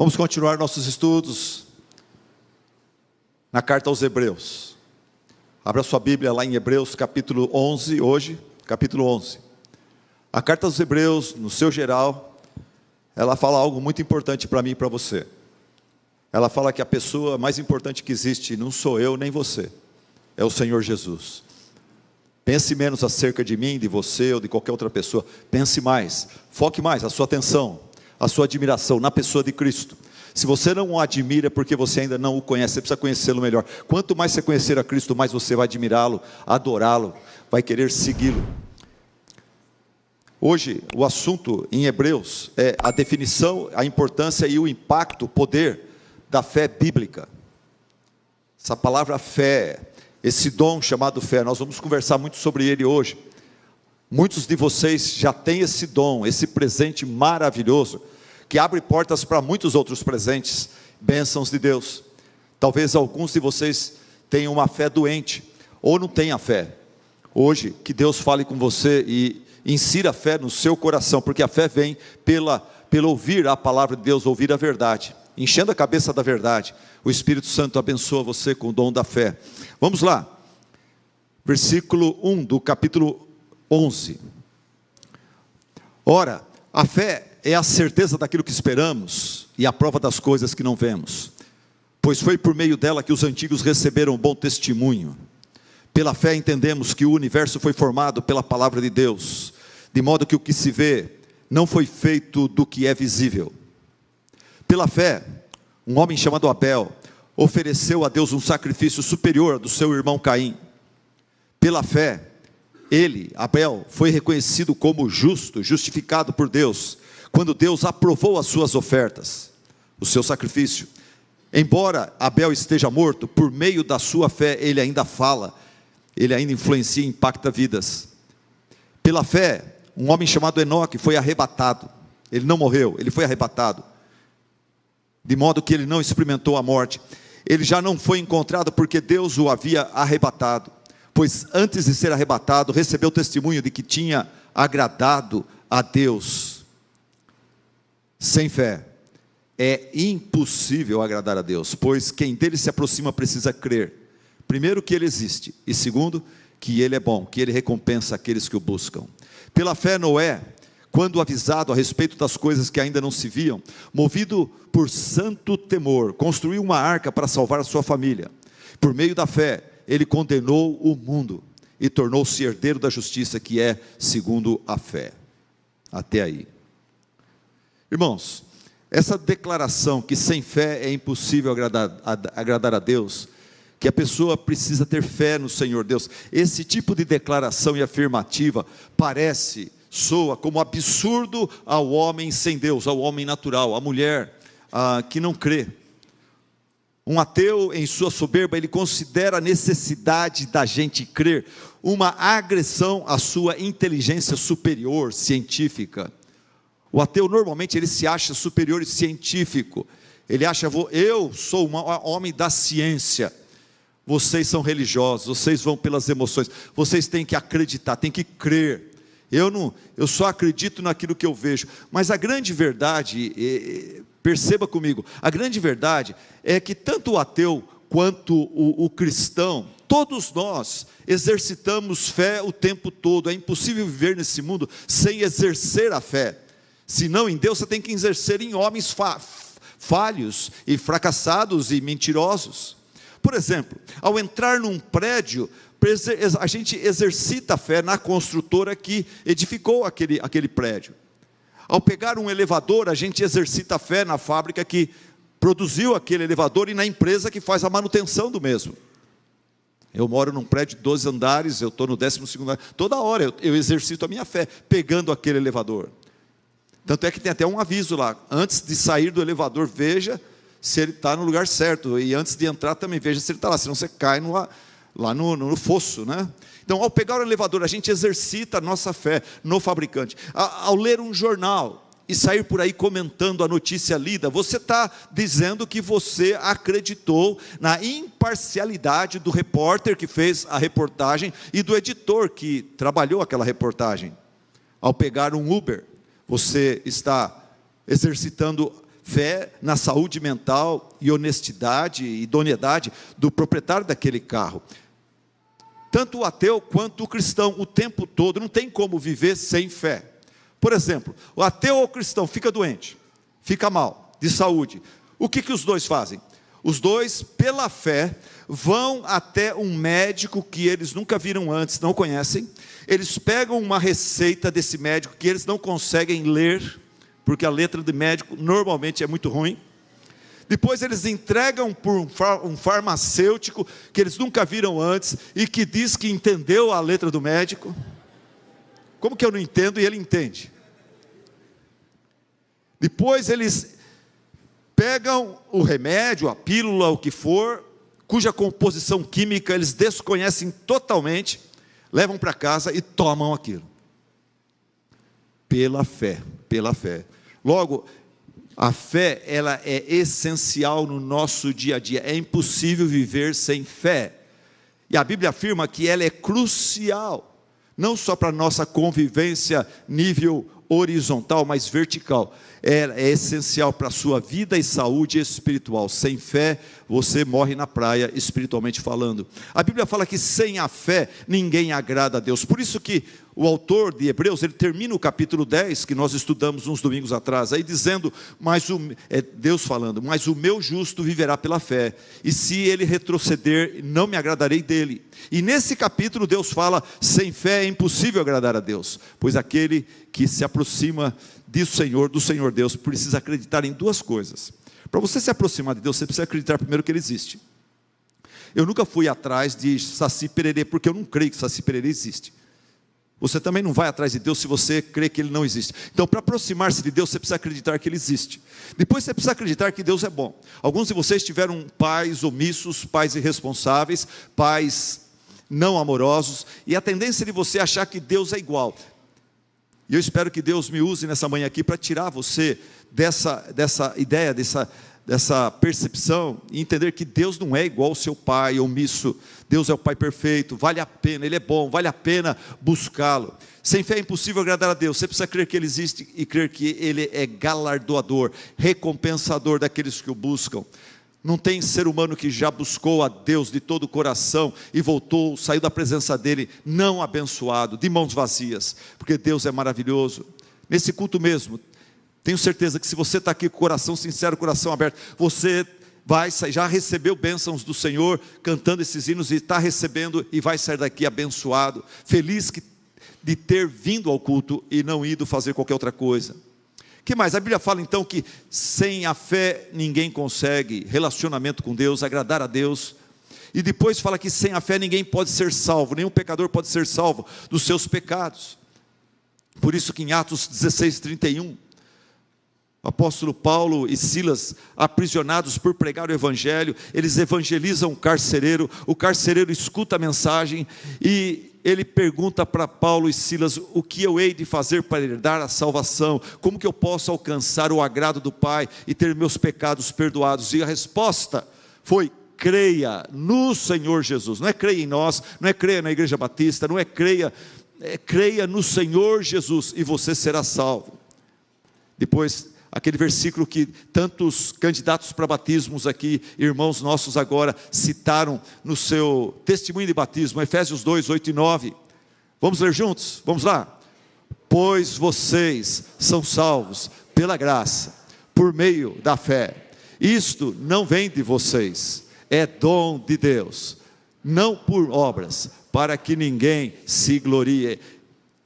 Vamos continuar nossos estudos na carta aos Hebreus. Abra sua Bíblia lá em Hebreus capítulo 11, hoje, capítulo 11. A carta aos Hebreus, no seu geral, ela fala algo muito importante para mim e para você. Ela fala que a pessoa mais importante que existe não sou eu nem você, é o Senhor Jesus. Pense menos acerca de mim, de você ou de qualquer outra pessoa. Pense mais, foque mais a sua atenção, a sua admiração na pessoa de Cristo. Se você não o admira é porque você ainda não o conhece, você precisa conhecê-lo melhor. Quanto mais você conhecer a Cristo, mais você vai admirá-lo, adorá-lo, vai querer segui-lo. Hoje, o assunto em Hebreus é a definição, a importância e o impacto, o poder da fé bíblica. Essa palavra fé, esse dom chamado fé, nós vamos conversar muito sobre ele hoje. Muitos de vocês já têm esse dom, esse presente maravilhoso, que abre portas para muitos outros presentes, bênçãos de Deus. Talvez alguns de vocês tenham uma fé doente, ou não tenham fé. Hoje, que Deus fale com você e insira a fé no seu coração, porque a fé vem pelo ouvir a palavra de Deus, ouvir a verdade, enchendo a cabeça da verdade. O Espírito Santo abençoa você com o dom da fé. Vamos lá, versículo 1 do capítulo 11. Ora, a fé é a certeza daquilo que esperamos e a prova das coisas que não vemos, pois foi por meio dela que os antigos receberam bom testemunho. Pela fé entendemos que o universo foi formado pela palavra de Deus, de modo que o que se vê não foi feito do que é visível. Pela fé, um homem chamado Abel ofereceu a Deus um sacrifício superior ao do seu irmão Caim. Pela fé, ele, Abel, foi reconhecido como justo, justificado por Deus, quando Deus aprovou as suas ofertas, o seu sacrifício. Embora Abel esteja morto, por meio da sua fé ele ainda fala, ele ainda influencia e impacta vidas. Pela fé, um homem chamado Enoque foi arrebatado. Ele não morreu, ele foi arrebatado, de modo que ele não experimentou a morte. Ele já não foi encontrado porque Deus o havia arrebatado, pois antes de ser arrebatado, recebeu testemunho de que tinha agradado a Deus. Sem fé, é impossível agradar a Deus, pois quem dele se aproxima precisa crer, primeiro que ele existe, e segundo, que ele é bom, que ele recompensa aqueles que o buscam. Pela fé, Noé, quando avisado a respeito das coisas que ainda não se viam, movido por santo temor, construiu uma arca para salvar a sua família. Por meio da fé, ele condenou o mundo e tornou-se herdeiro da justiça, que é segundo a fé. Até aí. Irmãos, essa declaração que sem fé é impossível agradar a Deus, que a pessoa precisa ter fé no Senhor Deus, esse tipo de declaração e afirmativa soa como absurdo ao homem sem Deus, ao homem natural, à mulher que não crê. Um ateu, em sua soberba, ele considera a necessidade da gente crer uma agressão à sua inteligência superior, científica. O ateu normalmente ele se acha superior e científico. Ele acha, eu sou um homem da ciência. Vocês são religiosos, vocês vão pelas emoções. Vocês têm que acreditar, têm que crer. Eu só acredito naquilo que eu vejo. Mas a grande verdade, perceba comigo, a grande verdade é que tanto o ateu quanto o cristão, todos nós exercitamos fé o tempo todo. É impossível viver nesse mundo sem exercer a fé. Se não em Deus, você tem que exercer em homens falhos e fracassados e mentirosos. Por exemplo, ao entrar num prédio, a gente exercita a fé na construtora que edificou aquele prédio. Ao pegar um elevador, a gente exercita a fé na fábrica que produziu aquele elevador e na empresa que faz a manutenção do mesmo. Eu moro num prédio de 12 andares, eu estou no 12º andar, toda hora eu exercito a minha fé, pegando aquele elevador. Tanto é que tem até um aviso lá, antes de sair do elevador, veja se ele está no lugar certo, e antes de entrar também, veja se ele está lá, senão você cai lá no fosso, né? Então, ao pegar o elevador, a gente exercita a nossa fé no fabricante. Ao ler um jornal e sair por aí comentando a notícia lida, você está dizendo que você acreditou na imparcialidade do repórter que fez a reportagem e do editor que trabalhou aquela reportagem. Ao pegar um Uber, você está exercitando fé na saúde mental e honestidade e idoneidade do proprietário daquele carro. Tanto o ateu quanto o cristão, o tempo todo, não tem como viver sem fé. Por exemplo, o ateu ou o cristão fica doente, fica mal, de saúde. O que os dois fazem? Os dois, pela fé, vão até um médico que eles nunca viram antes, não conhecem. Eles pegam uma receita desse médico que eles não conseguem ler, porque a letra do médico normalmente é muito ruim. Depois eles entregam por um farmacêutico que eles nunca viram antes e que diz que entendeu a letra do médico. Como que eu não entendo e ele entende? Depois eles pegam o remédio, a pílula, o que for, cuja composição química eles desconhecem totalmente, levam para casa e tomam aquilo. Pela fé, pela fé. Logo, a fé, ela é essencial no nosso dia a dia. É impossível viver sem fé. E a Bíblia afirma que ela é crucial, não só para a nossa convivência nível horizontal, mas vertical. Ela é essencial para a sua vida e saúde espiritual. Sem fé, você morre na praia, espiritualmente falando. A Bíblia fala que sem a fé, ninguém agrada a Deus. Por isso que o autor de Hebreus, ele termina o capítulo 10, que nós estudamos uns domingos atrás, aí dizendo, Deus falando, mas o meu justo viverá pela fé, e se ele retroceder, não me agradarei dele. E nesse capítulo Deus fala, sem fé é impossível agradar a Deus, pois aquele que se aproxima do Senhor Deus, precisa acreditar em duas coisas. Para você se aproximar de Deus, você precisa acreditar primeiro que Ele existe. Eu nunca fui atrás de Saci Pererê, porque eu não creio que Saci Pererê existe. Você também não vai atrás de Deus se você crê que Ele não existe. Então, para aproximar-se de Deus, você precisa acreditar que Ele existe. Depois você precisa acreditar que Deus é bom. Alguns de vocês tiveram pais omissos, pais irresponsáveis, pais não amorosos, e a tendência de você achar que Deus é igual. E eu espero que Deus me use nessa manhã aqui para tirar você dessa ideia, dessa percepção, e entender que Deus não é igual ao seu pai omisso. Deus é o Pai perfeito, vale a pena, Ele é bom, vale a pena buscá-lo. Sem fé é impossível agradar a Deus. Você precisa crer que Ele existe e crer que Ele é galardoador, recompensador daqueles que o buscam. Não tem ser humano que já buscou a Deus de todo o coração e voltou, saiu da presença dEle não abençoado, de mãos vazias, porque Deus é maravilhoso. Nesse culto mesmo, tenho certeza que se você está aqui com o coração sincero, coração aberto, você já recebeu bênçãos do Senhor, cantando esses hinos, e está recebendo e vai sair daqui abençoado, feliz de ter vindo ao culto e não ido fazer qualquer outra coisa. Que mais? A Bíblia fala então que sem a fé ninguém consegue relacionamento com Deus, agradar a Deus. E depois fala que sem a fé ninguém pode ser salvo, nenhum pecador pode ser salvo dos seus pecados. Por isso que em Atos 16:31, o apóstolo Paulo e Silas, aprisionados por pregar o evangelho, eles evangelizam o carcereiro escuta a mensagem e ele pergunta para Paulo e Silas, o que eu hei de fazer para herdar a salvação? Como que eu posso alcançar o agrado do Pai e ter meus pecados perdoados? E a resposta foi, creia no Senhor Jesus. Não é creia em nós, não é creia na Igreja Batista, não é creia no Senhor Jesus e você será salvo. Depois, aquele versículo que tantos candidatos para batismos aqui, irmãos nossos agora, citaram no seu testemunho de batismo, Efésios 2, 8 e 9. Vamos ler juntos? Vamos lá? Pois vocês são salvos pela graça, por meio da fé. Isto não vem de vocês, é dom de Deus, não por obras, para que ninguém se glorie.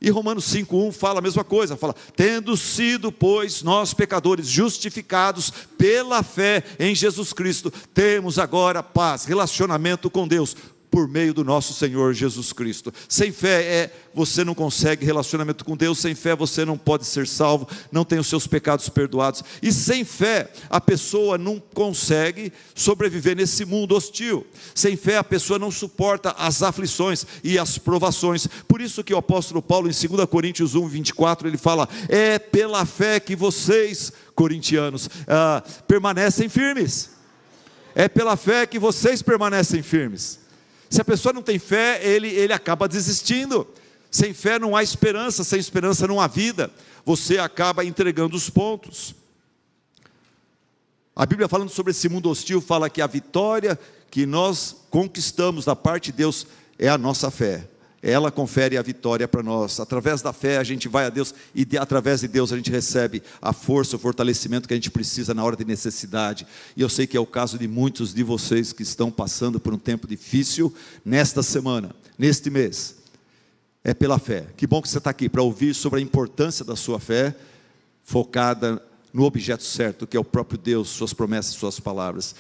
E Romanos 5:1 fala a mesma coisa, fala, tendo sido, pois, nós pecadores justificados pela fé em Jesus Cristo, temos agora paz, relacionamento com Deus, por meio do nosso Senhor Jesus Cristo. Sem fé você não consegue relacionamento com Deus, sem fé você não pode ser salvo, não tem os seus pecados perdoados, e sem fé a pessoa não consegue sobreviver nesse mundo hostil. Sem fé a pessoa não suporta as aflições e as provações. Por isso que o apóstolo Paulo em 2 Coríntios 1:24 ele fala, é pela fé que vocês, corintianos, permanecem firmes. É pela fé que vocês permanecem firmes. Se a pessoa não tem fé, ele acaba desistindo. Sem fé não há esperança, sem esperança não há vida. Você acaba entregando os pontos. A Bíblia, falando sobre esse mundo hostil, fala que a vitória que nós conquistamos da parte de Deus é a nossa fé. Ela confere a vitória para nós. Através da fé a gente vai a Deus, e através de Deus a gente recebe a força, o fortalecimento que a gente precisa na hora de necessidade. E eu sei que é o caso de muitos de vocês que estão passando por um tempo difícil nesta semana, neste mês. É pela fé. Que bom que você está aqui para ouvir sobre a importância da sua fé, focada no objeto certo, que é o próprio Deus, suas promessas, suas palavras.